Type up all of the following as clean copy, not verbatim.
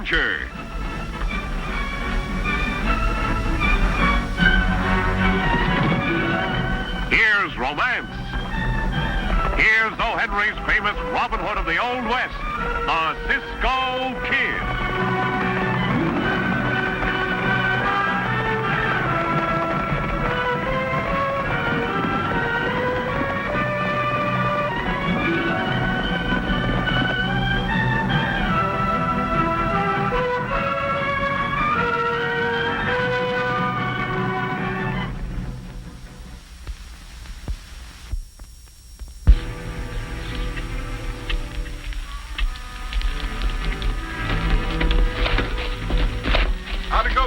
adventure. Here's romance. Here's O. Henry's famous Robin Hood of the Old West, a Cisco Kid.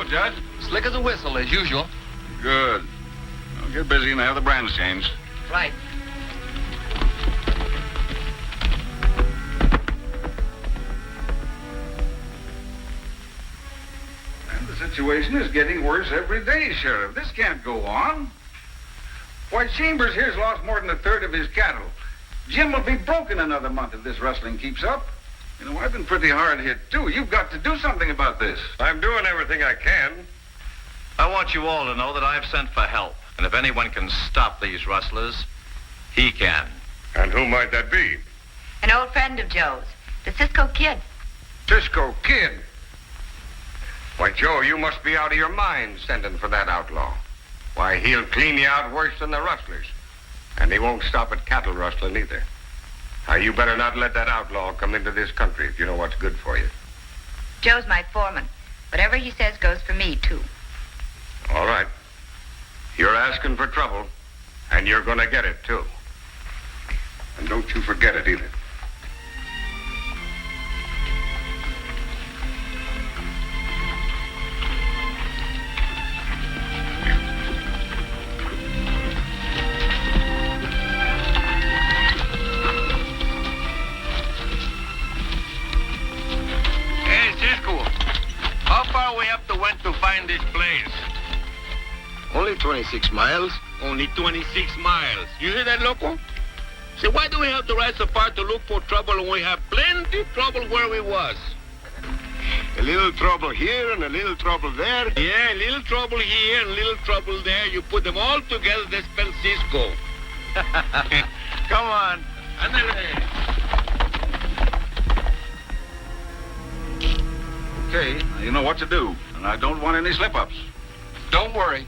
Judge? Slick as a whistle, as usual. Good. Well, get busy and have the brands changed. Right. And the situation is getting worse every day, Sheriff. This can't go on. Why, Chambers here's lost more than a third of his cattle. Jim will be broke in another month if this rustling keeps up. You know, I've been pretty hard hit, too. You've got to do something about this. I'm doing everything I can. I want you all to know that I've sent for help. And if anyone can stop these rustlers, he can. And who might that be? An old friend of Joe's, the Cisco Kid. Cisco Kid. Why, Joe, you must be out of your mind sending for that outlaw. Why, he'll clean you out worse than the rustlers. And he won't stop at cattle rustling either. Now, you better not let that outlaw come into this country if you know what's good for you. Joe's my foreman. Whatever he says goes for me, too. All right. You're asking for trouble, and you're going to get it, too. And don't you forget it either. Hey, Cisco, how far we have to went to find this place? Only 26 miles. Only 26 miles. You hear that, loco? Say, why do we have to ride so far to look for trouble when we have plenty of trouble where we was? A little trouble here and a little trouble there. Yeah, a little trouble here and a little trouble there. You put them all together, they spell Cisco. Come on. Ándale. Okay, now you know what to do, and I don't want any slip-ups. Don't worry.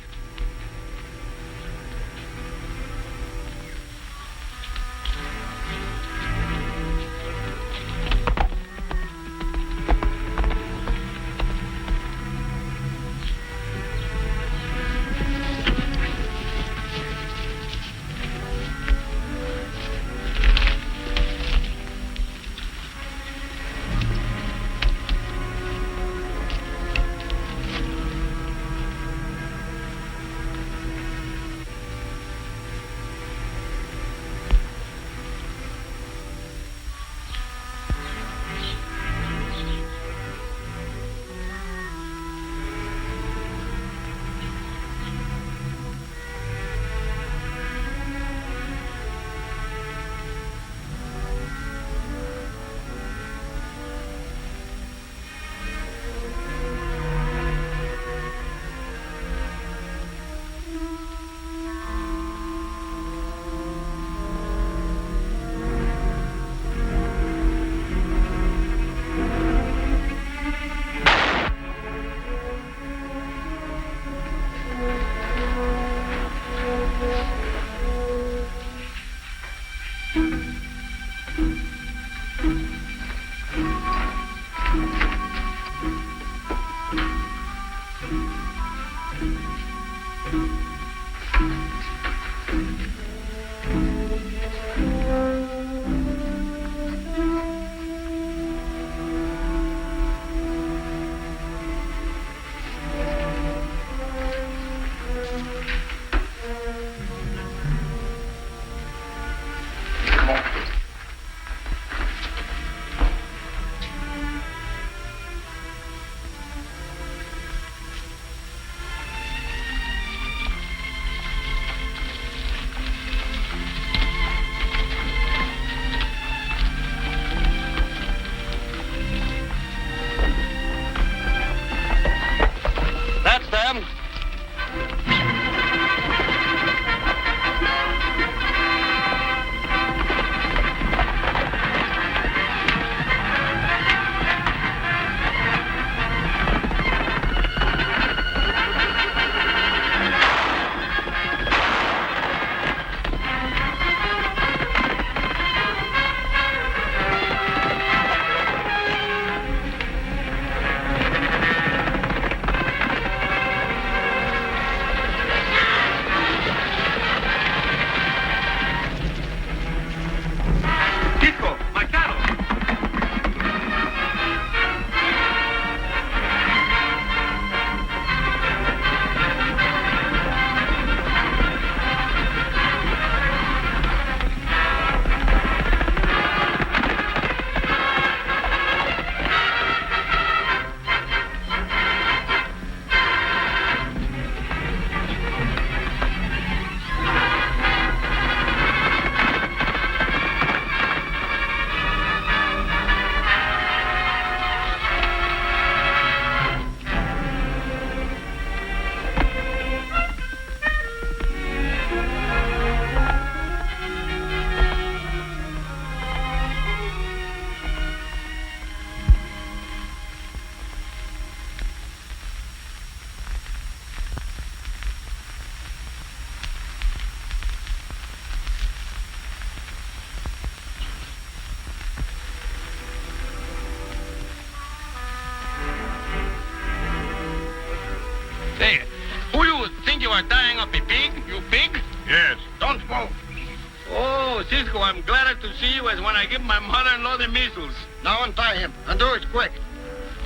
Cisco, I'm gladder to see you as when I give my mother-in-law the measles. Now untie him, and do it quick.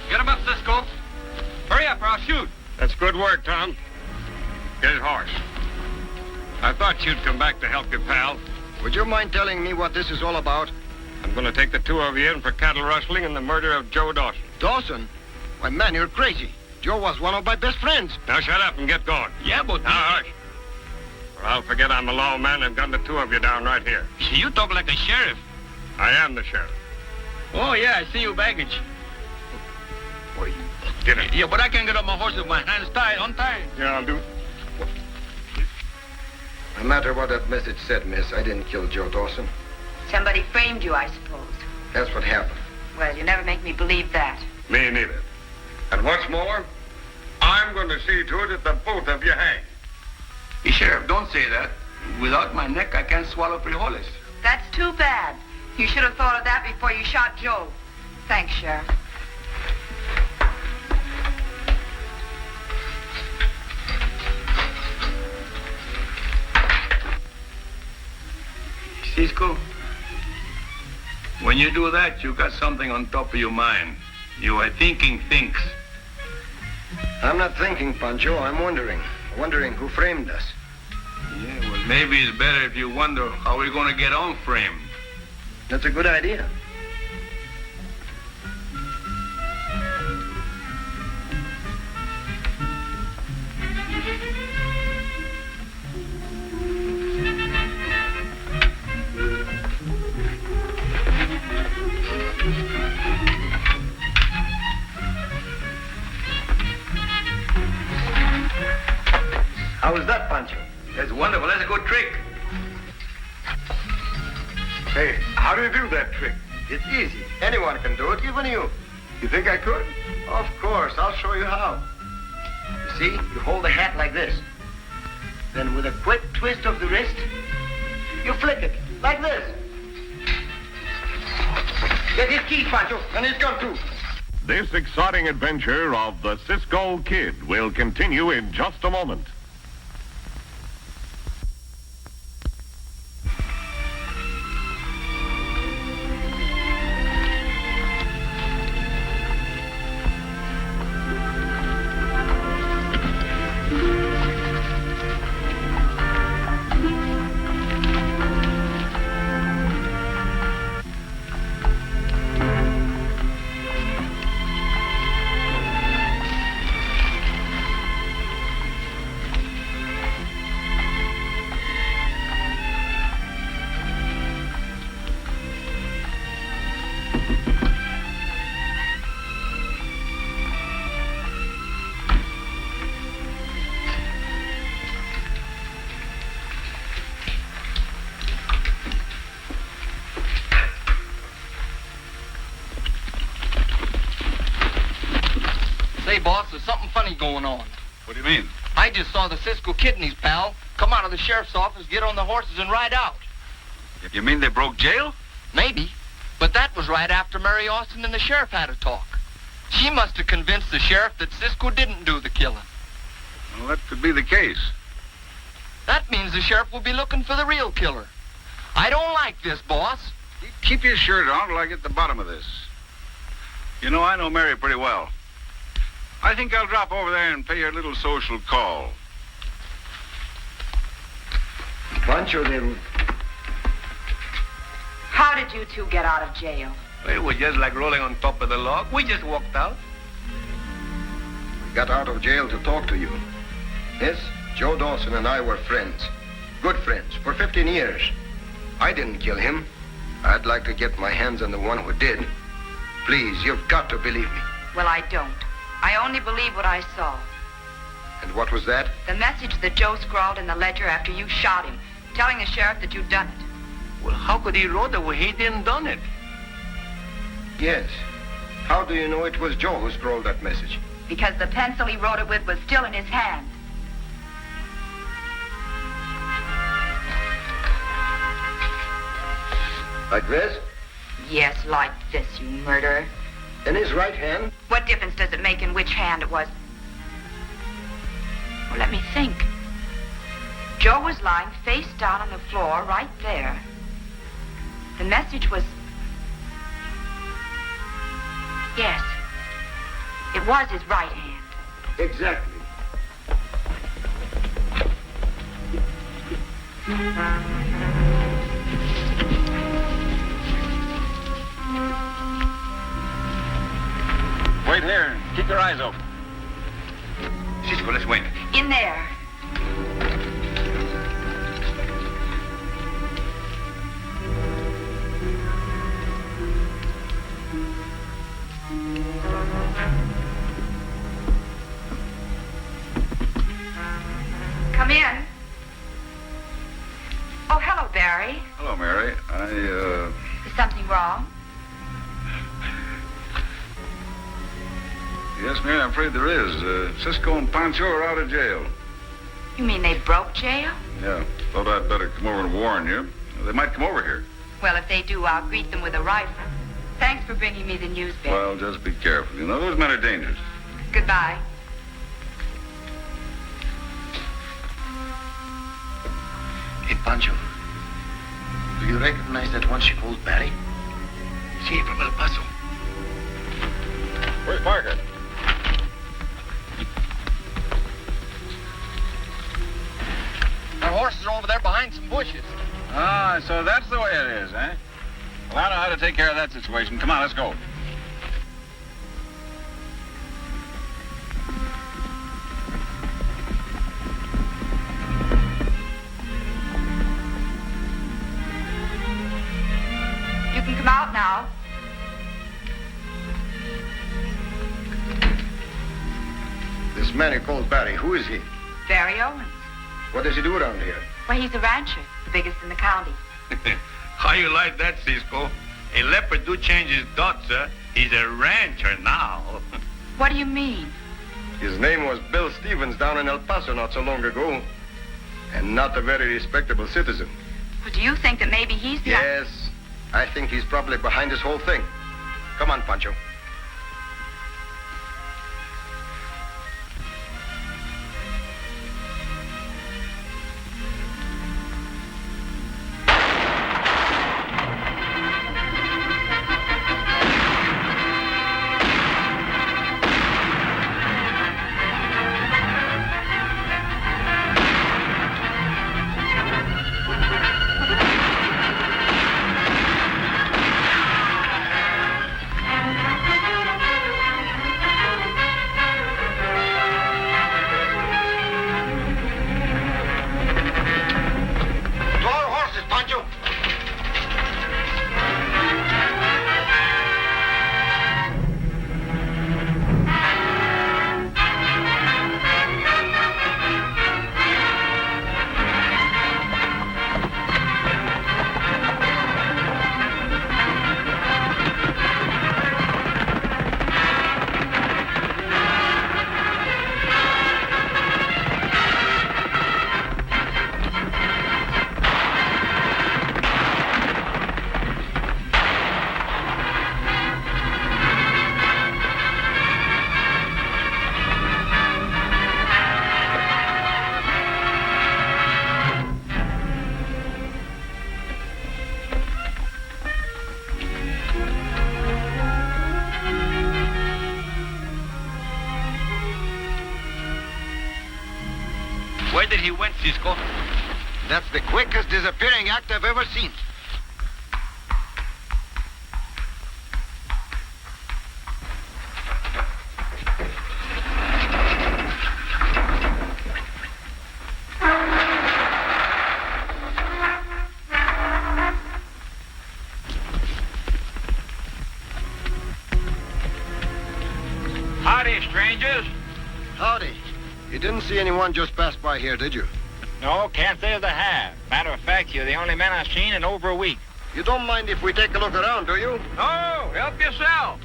Get him up, Cisco. Hurry up or I'll shoot. That's good work, Tom. Get his horse. I thought you'd come back to help your pal. Would you mind telling me what this is all about? I'm going to take the two of you in for cattle rustling and the murder of Joe Dawson. Dawson? Why, man, you're crazy. Joe was one of my best friends. Now shut up and get going. Yeah, but... Now hush. Or I'll forget I'm a lawman and gun the two of you down right here. You talk like a sheriff. I am the sheriff. Oh, yeah, I see your baggage. Boy, get it. Yeah, but I can't get up my horse with my hands tied, untied. Yeah, I'll do it. No matter what that message said, miss, I didn't kill Joe Dawson. Somebody framed you, I suppose. That's what happened. Well, you never make me believe that. Me neither. And what's more, I'm going to see to it that both of you hang. Hey, Sheriff, don't say that. Without my neck, I can't swallow frijoles. That's too bad. You should have thought of that before you shot Joe. Thanks, Sheriff. Cisco, when you do that, you got something on top of your mind. You are thinking things. I'm not thinking, Pancho. I'm wondering. Wondering who framed us. Yeah, well, maybe it's better if you wonder how we're going to get on framed. That's a good idea. How was that, Pancho? That's wonderful. That's a good trick. Hey, how do you do that trick? It's easy. Anyone can do it, even you. You think I could? Of course. I'll show you how. You see, you hold the hat like this. Then with a quick twist of the wrist, you flick it, like this. Get his key, Pancho, and his gun, too. This exciting adventure of the Cisco Kid will continue in just a moment. Say, boss, there's something funny going on. What do you mean? I just saw the Cisco Kid and his pal come out of the sheriff's office, get on the horses, and ride out. You mean they broke jail? Maybe. But that was right after Mary Austin and the sheriff had a talk. She must have convinced the sheriff that Cisco didn't do the killing. Well, that could be the case. That means the sheriff will be looking for the real killer. I don't like this, boss. Keep your shirt on till I get to the bottom of this. You know, I know Mary pretty well. I think I'll drop over there and pay her a little social call. Pancho, they... How did you two get out of jail? It was just like rolling on top of the log. We just walked out. We got out of jail to talk to you. Yes, Joe Dawson and I were friends. Good friends, for 15 years. I didn't kill him. I'd like to get my hands on the one who did. Please, you've got to believe me. Well, I don't. I only believe what I saw. And what was that? The message that Joe scrawled in the ledger after you shot him, telling the sheriff that you'd done it. Well, how could he wrote it when he didn't done it? Yes. How do you know it was Joe who scrawled that message? Because the pencil he wrote it with was still in his hand. Like this? Yes, like this, you murderer. In his right hand? What difference does it make in which hand it was? Well, let me think. Joe was lying face down on the floor right there. The message was... Yes. It was his right hand. Exactly. Wait here and keep your eyes open. Cisco, let's wait. In there. Come in. Oh, hello, Barry. Hello, Mary. Is something wrong? Yes, Mary, I'm afraid there is. Cisco and Pancho are out of jail. You mean they broke jail? Yeah, thought I'd better come over and warn you. They might come over here. Well, if they do, I'll greet them with a rifle. Thanks for bringing me the news, Barry. Well, just be careful. You know, those men are dangerous. Goodbye. Hey, Pancho. Do you recognize that one she called Barry? Sí, from El Paso. Where's Parker? Our horses are over there behind some bushes. Ah, so that's the way it is, eh? Well, I know how to take care of that situation. Come on, let's go. You can come out now. This man you called Barry, who is he? Barry Owens. What does he do around here? Well, he's a rancher, the biggest in the county. How you like that, Cisco? A leopard do change his dots, sir. He's a rancher now. What do you mean? His name was Bill Stevens down in El Paso not so long ago. And not a very respectable citizen. Well, do you think that maybe he's the... Yes, I think he's probably behind this whole thing. Come on, Pancho. Where did he went, Cisco? That's the quickest disappearing act I've ever seen. Howdy, strangers. Howdy. You didn't see anyone just pass by here, did you? No, can't say that I have. Matter of fact, you're the only man I've seen in over a week. You don't mind if we take a look around, do you? Oh, help yourself.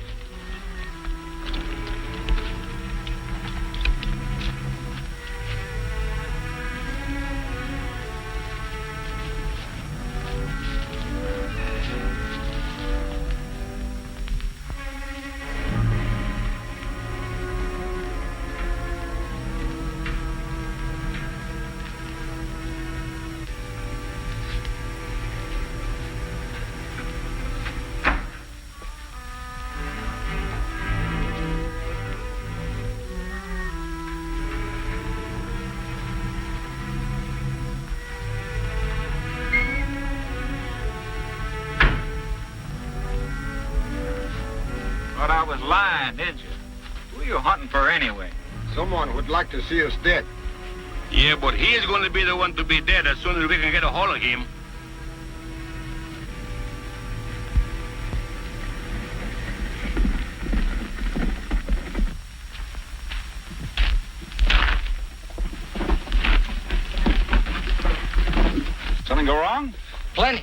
was lying, did you? Who are you hunting for anyway? Someone would like to see us dead. Yeah, but he is going to be the one to be dead as soon as we can get a hold of him. Something go wrong? Plenty.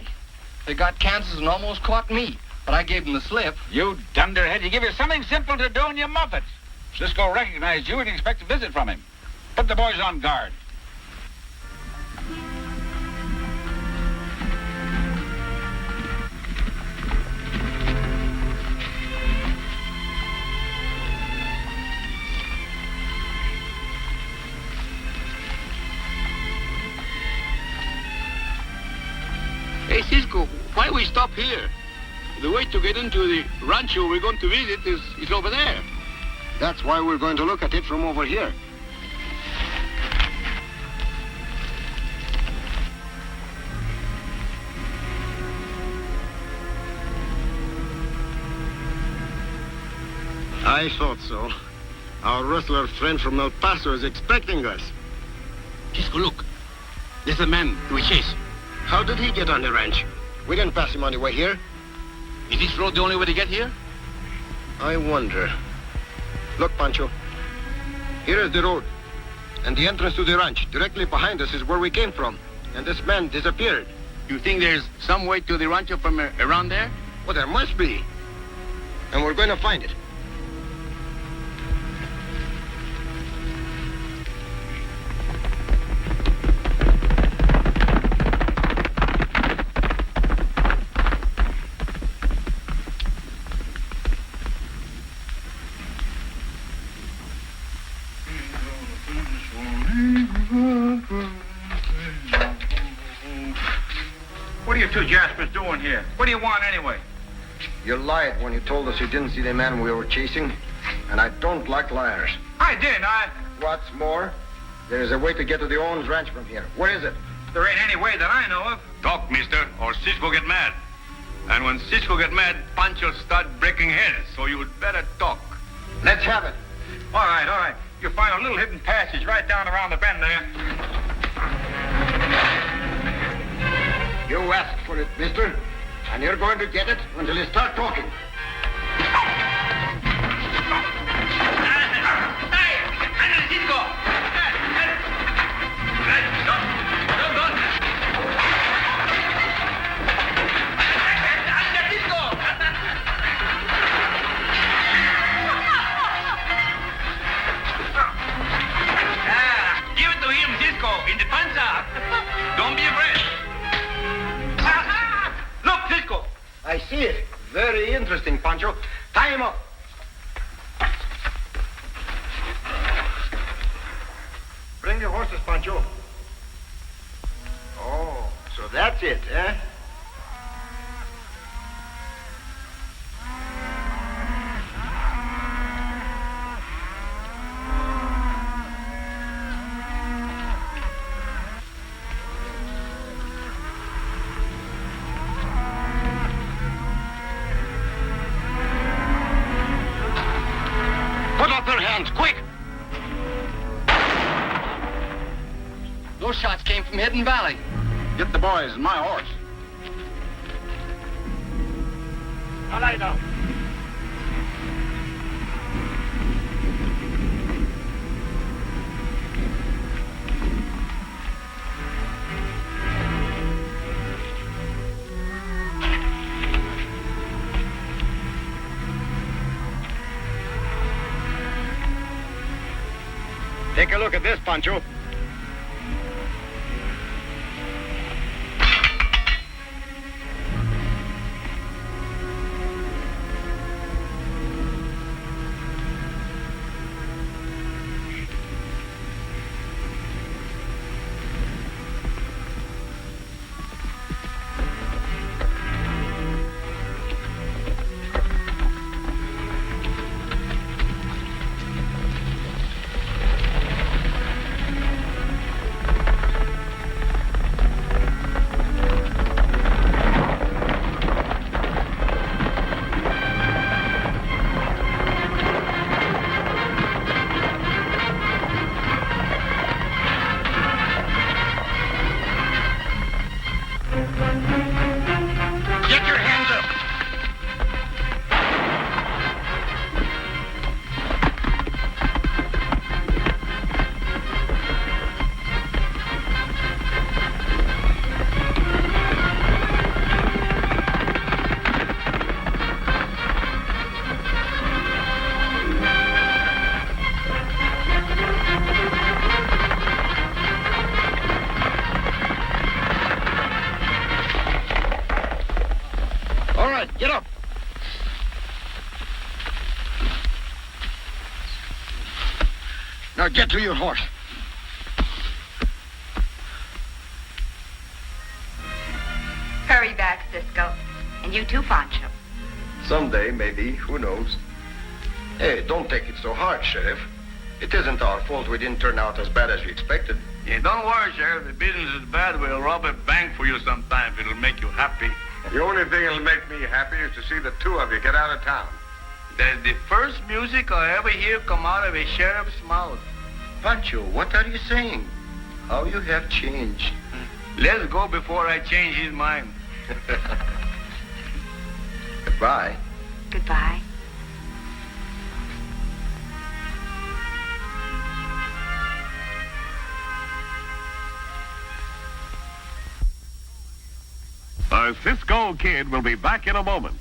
They got Kansas and almost caught me, but I gave them the slip. You dunderhead, you give you something simple to do and you muff it. Cisco recognized you and expect a visit from him. Put the boys on guard. Hey, Cisco, why we stop here? The way to get into the rancho we're going to visit is over there. That's why we're going to look at it from over here. I thought so. Our rustler friend from El Paso is expecting us. Cisco, look. There's a man we chase. How did he get on the ranch? We didn't pass him on the way here. Is this road the only way to get here? I wonder. Look, Pancho. Here is the road. And the entrance to the ranch. Directly behind us is where we came from. And this man disappeared. You think there's some way to the rancho from around there? Well, there must be. And we're going to find it. What are you two Jaspers doing here? What do you want anyway? You lied when you told us you didn't see the man we were chasing. And I don't like liars. I did. What's more, there is a way to get to the Owens Ranch from here. Where is it? There ain't any way that I know of. Talk, mister, or Cisco get mad. And when Cisco get mad, Pancho start breaking heads, so you would better talk. Let's have it. All right. You'll find a little hidden passage right down around the bend there. You asked for it, mister. And you're going to get it until you start talking. Give it to him, Cisco, in the panza. Don't be afraid. Look, Cisco. I see it. Very interesting, Pancho. Tie him up. Bring your horses, Pancho. Oh, so that's it, eh? Put up your hands, quick. Those shots came from Hidden Valley. Get the boys and my horse. All right, now. Take a look at this, Pancho. right, get up. Now get to your horse. Hurry back, Cisco. And you too, Pancho. Someday, maybe. Who knows? Hey, don't take it so hard, Sheriff. It isn't our fault we didn't turn out as bad as we expected. Yeah, don't worry, Sheriff. The business is bad. We'll rob a bank for you sometime. It'll make you happy. The only thing that'll make me happy is to see the two of you get out of town. That's the first music I ever hear come out of a sheriff's mouth. Pancho, what are you saying? How you have changed. Let's go before I change his mind. Goodbye. Goodbye. The Cisco Kid will be back in a moment.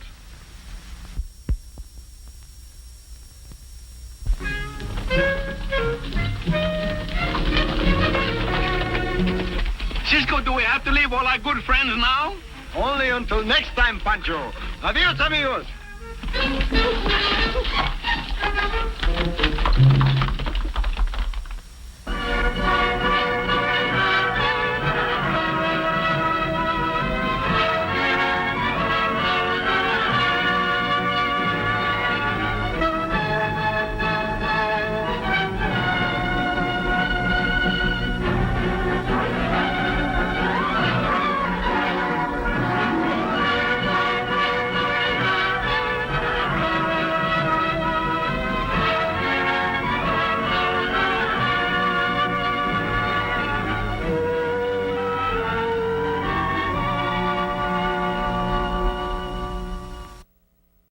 Cisco, do we have to leave all our good friends now? Only until next time, Pancho. Adios, amigos.